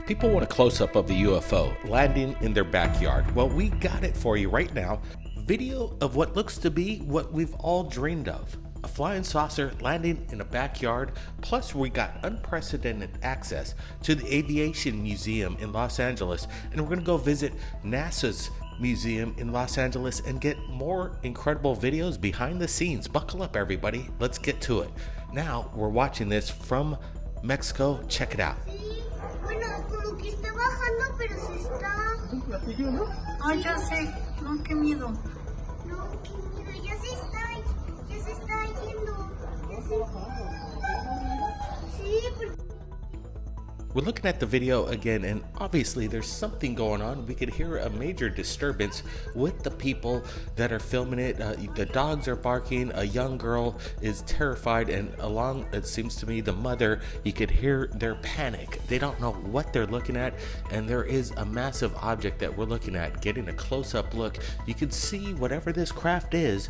People want a close-up of a UFO landing in their backyard. Well, we got it for you right now. Video of what looks to be what we've all dreamed of. A flying saucer landing in a backyard, plus we got unprecedented access to the Aviation Museum in Los Angeles, and we're going to go visit NASA's museum in Los Angeles and get more incredible videos behind the scenes. Buckle up, everybody. Let's get to it. Now, we're watching this from Mexico. Check it out. Bueno, como que está bajando, pero se está... ¿Un platillo, no? Ay, ya sé. No, qué miedo. No, qué miedo. Ya se está yendo. Ya se... Sí, porque... We're looking at the video again, and obviously there's something going on. We could hear a major disturbance with the people that are filming it. The dogs are barking. A young girl is terrified, and along, it seems to me, the mother, you could hear their panic. They don't know what they're looking at, and there is a massive object that we're looking at. Getting a close-up look, you can see whatever this craft is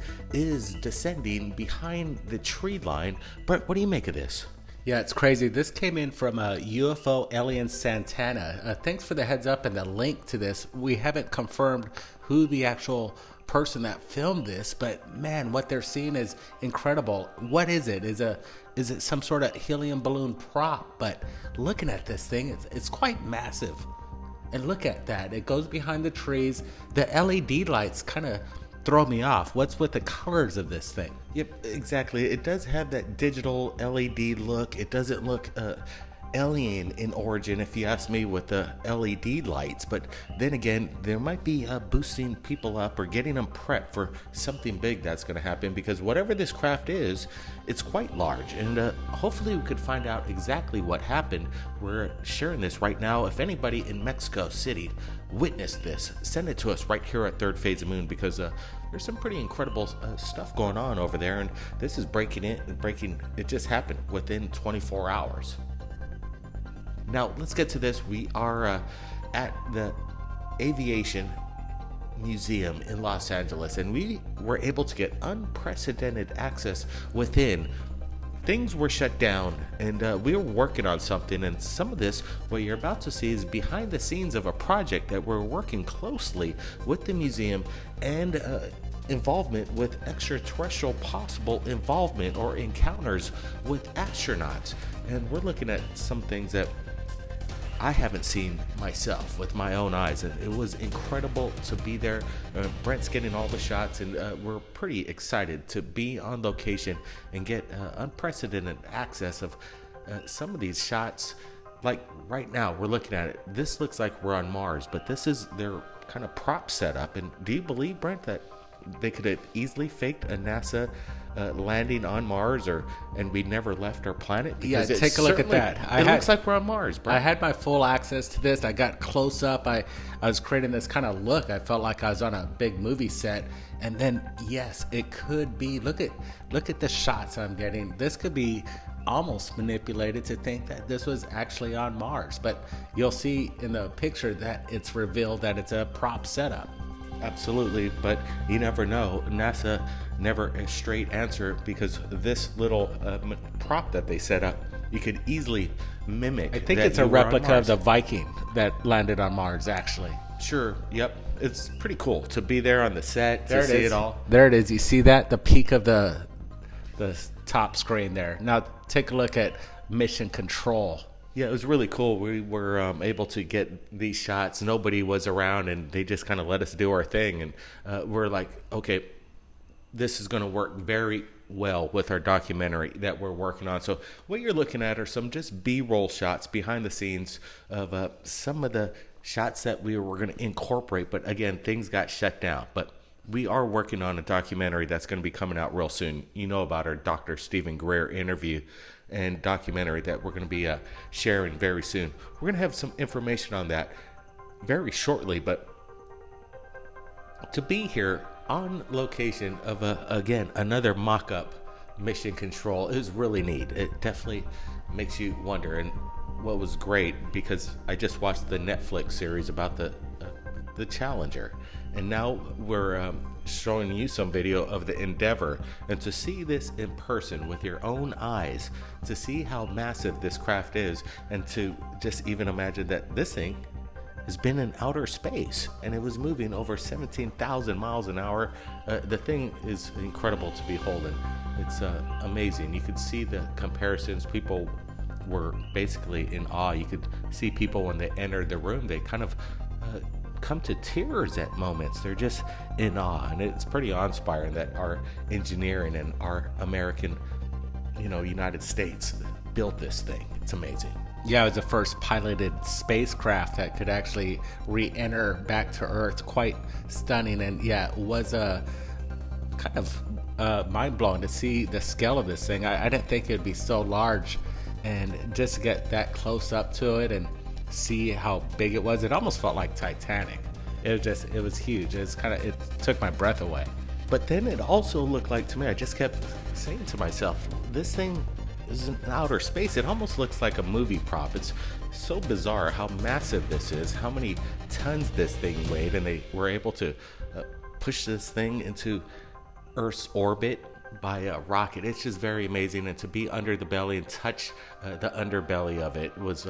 descending behind the tree line. Brent, what do you make of this? Yeah, it's crazy. This came in from UFO Alien Santana. Thanks for the heads up and the link to this. We haven't confirmed who the actual person that filmed this, but man, what they're seeing is incredible. What is it? Is it some sort of helium balloon prop? But looking at this thing, it's quite massive. And look at that. It goes behind the trees. The LED lights kind of throw me off. What's with the colors of this thing? Yep, exactly. It does have that digital LED look. It doesn't look alien in origin, if you ask me, with the LED lights. But then again, there might be boosting people up or getting them prepped for something big that's going to happen, because whatever this craft is, it's quite large. And hopefully we could find out exactly what happened. We're sharing this right now. If anybody in Mexico City witnessed this, send it to us right here at Third Phase of Moon, because there's some pretty incredible stuff going on over there, and this is breaking. It just happened within 24 hours. Now let's get to this. We are at the Aviation Museum in Los Angeles, and we were able to get unprecedented access within. Things were shut down, and we were working on something, and some of this, what you're about to see, is behind the scenes of a project that we're working closely with the museum, and involvement with extraterrestrial possible involvement or encounters with astronauts. And we're looking at some things that I haven't seen myself with my own eyes, and it was incredible to be there. Brent's getting all the shots, and we're pretty excited to be on location and get unprecedented access of some of these shots. Like right now, we're looking at it. This looks like we're on Mars, but this is their kind of prop setup. And do you believe, Brent, that they could have easily faked a NASA landing on Mars, and we never left our planet? Because yeah, take a look at that. It looks like we're on Mars, bro. I had my full access to this. I got close up. I was creating this kind of look. I felt like I was on a big movie set. And then, yes, it could be. Look at the shots I'm getting. This could be almost manipulated to think that this was actually on Mars. But you'll see in the picture that it's revealed that it's a prop setup. Absolutely, but you never know. NASA never a straight answer, because this little prop that they set up, you could easily mimic. I think it's a replica of the Viking that landed on Mars, actually. Sure, yep. It's pretty cool to be there on the set, to see it all. There it is. You see that? The peak of the top screen there. Now take a look at Mission Control. Yeah, it was really cool. We were able to get these shots. Nobody was around, and they just kind of let us do our thing. And we're like, okay, this is going to work very well with our documentary that we're working on. So what you're looking at are some just B-roll shots behind the scenes of some of the shots that we were going to incorporate. But again, things got shut down. But we are working on a documentary that's going to be coming out real soon. You know about our Dr. Stephen Greer interview and documentary that we're going to be sharing very soon. We're going to have some information on that very shortly, but to be here on location of again another mock-up Mission Control is really neat. It definitely makes you wonder. And what was great, because I just watched the Netflix series about the Challenger, And now we're showing you some video of the Endeavour, and to see this in person with your own eyes, to see how massive this craft is, and to just even imagine that this thing has been in outer space and it was moving over 17,000 miles an hour. The thing is incredible to behold, and it's amazing. You could see the comparisons. People were basically in awe. You could see people when they entered the room, they kind of come to tears at moments. They're just in awe, and it's pretty awe-inspiring that our engineering and our American, United States built this thing. It's amazing. Yeah, it was the first piloted spacecraft that could actually re-enter back to Earth. Quite stunning, and yeah, it was kind of mind-blowing to see the scale of this thing. I didn't think it would be so large, and just to get that close up to it and see how big it was, it almost felt like Titanic. It was huge. It took my breath away. But then it also looked like, to me, I just kept saying to myself, this thing is in outer space. It almost looks like a movie prop. It's so bizarre how massive this is, how many tons this thing weighed, and they were able to push this thing into Earth's orbit by a rocket. It's just very amazing, and to be under the belly and touch the underbelly of it was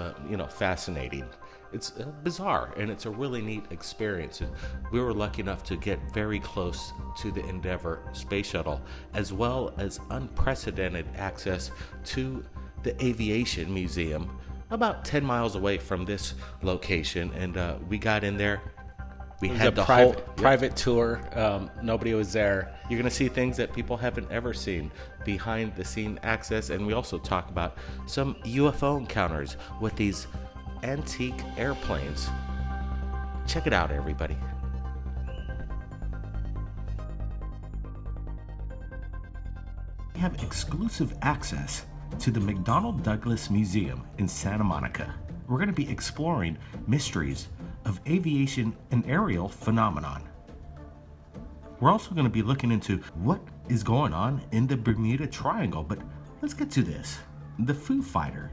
fascinating. It's bizarre, and it's a really neat experience, and we were lucky enough to get very close to the Endeavour space shuttle, as well as unprecedented access to the Aviation Museum about 10 miles away from this location. And we got in there. We had the private tour. Nobody was there. You're going to see things that people haven't ever seen, behind the scene access, and we also talk about some UFO encounters with these antique airplanes. Check it out, everybody. We have exclusive access to the McDonnell Douglas Museum in Santa Monica. We're going to be exploring mysteries of aviation and aerial phenomenon. We're also going to be looking into what is going on in the Bermuda Triangle, but let's get to this. The Foo Fighter.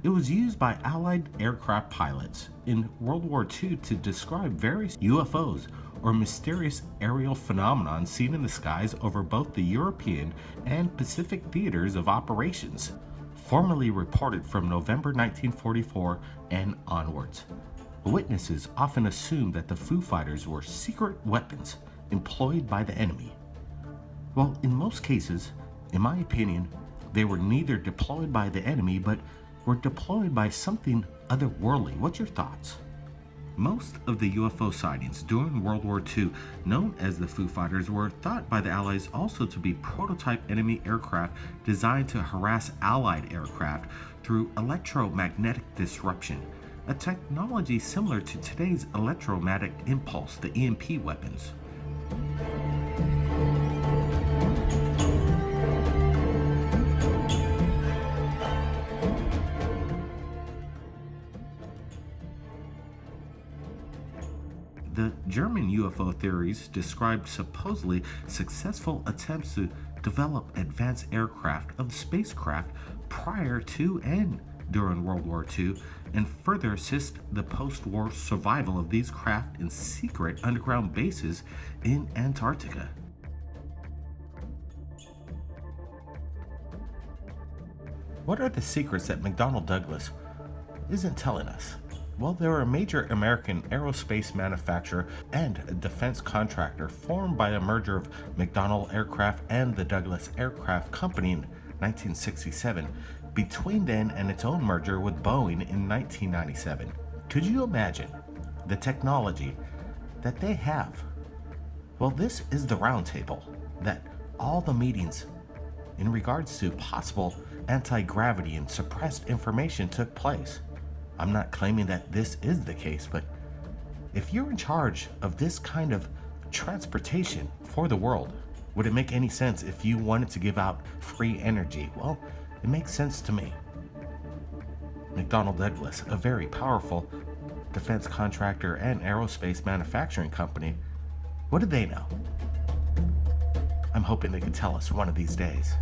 It was used by Allied aircraft pilots in World War II to describe various UFOs, or mysterious aerial phenomenon seen in the skies over both the European and Pacific theaters of operations, formerly reported from November 1944 and onwards. Witnesses often assumed that the Foo Fighters were secret weapons employed by the enemy. Well, in most cases, in my opinion, they were neither deployed by the enemy, but were deployed by something otherworldly. What's your thoughts? Most of the UFO sightings during World War II, known as the Foo Fighters, were thought by the Allies also to be prototype enemy aircraft designed to harass Allied aircraft through electromagnetic disruption, a technology similar to today's electromagnetic impulse, the EMP weapons. The German UFO theories described supposedly successful attempts to develop advanced aircraft of spacecraft prior to and during World War II, and further assist the post-war survival of these craft in secret underground bases in Antarctica. What are the secrets that McDonnell Douglas isn't telling us? Well, they were a major American aerospace manufacturer and a defense contractor formed by a merger of McDonnell Aircraft and the Douglas Aircraft Company in 1967, between then and its own merger with Boeing in 1997. Could you imagine the technology that they have? Well, this is the roundtable that all the meetings in regards to possible anti-gravity and suppressed information took place. I'm not claiming that this is the case, but if you're in charge of this kind of transportation for the world, would it make any sense if you wanted to give out free energy? Well, it makes sense to me. McDonnell Douglas, a very powerful defense contractor and aerospace manufacturing company, what do they know? I'm hoping they can tell us one of these days.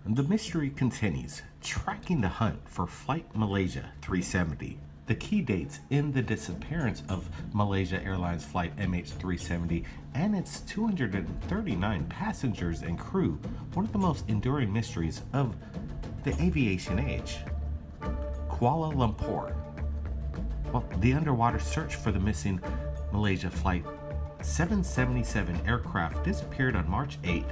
The mystery continues, tracking the hunt for Flight Malaysia 370. The key dates in the disappearance of Malaysia Airlines Flight MH370 and its 239 passengers and crew, one of the most enduring mysteries of the aviation age. Kuala Lumpur. Well, the underwater search for the missing Malaysia Flight 777 aircraft disappeared on March 8,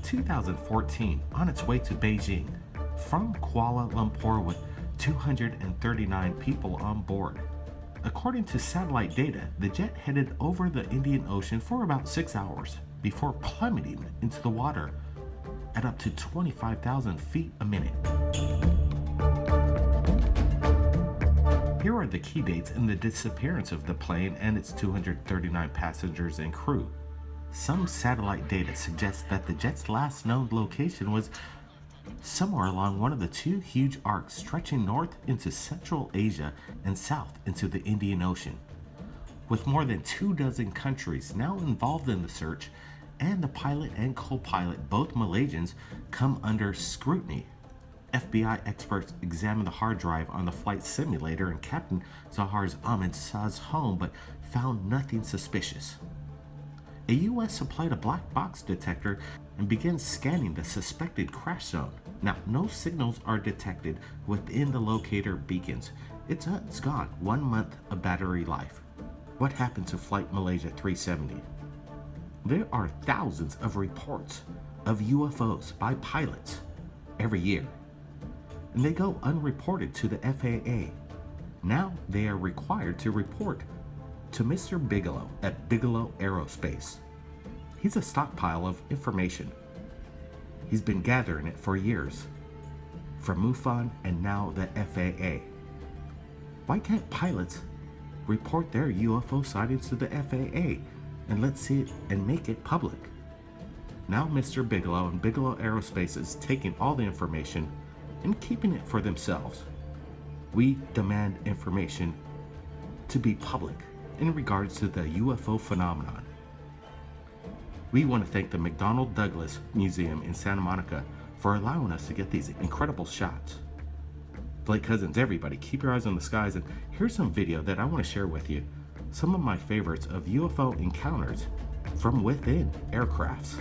2014 on its way to Beijing from Kuala Lumpur with 239 people on board. According to satellite data, the jet headed over the Indian Ocean for about 6 hours before plummeting into the water at up to 25,000 feet a minute. Here are the key dates in the disappearance of the plane and its 239 passengers and crew. Some satellite data suggests that the jet's last known location was somewhere along one of the two huge arcs stretching north into Central Asia and south into the Indian Ocean. With more than 24 countries now involved in the search, and the pilot and co-pilot, both Malaysians, come under scrutiny. FBI experts examined the hard drive on the flight simulator in Captain Zahar's Ahmed Sah's home but found nothing suspicious. A U.S. supplied a black box detector and began scanning the suspected crash zone. Now, no signals are detected within the locator beacons. It's gone. 1 month of battery life. What happened to Flight Malaysia 370? There are thousands of reports of UFOs by pilots every year, and they go unreported to the FAA. Now they are required to report to Mr. Bigelow at Bigelow Aerospace. He's a stockpile of information. He's been gathering it for years, from MUFON and now the FAA. Why can't pilots report their UFO sightings to the FAA and let's see it and make it public? Now Mr. Bigelow and Bigelow Aerospace is taking all the information and keeping it for themselves. We demand information to be public in regards to the UFO phenomenon. We want to thank the McDonnell Douglas Museum in Santa Monica for allowing us to get these incredible shots. Blake Cousins, everybody, keep your eyes on the skies, and here's some video that I want to share with you. Some of my favorites of UFO encounters from within aircrafts.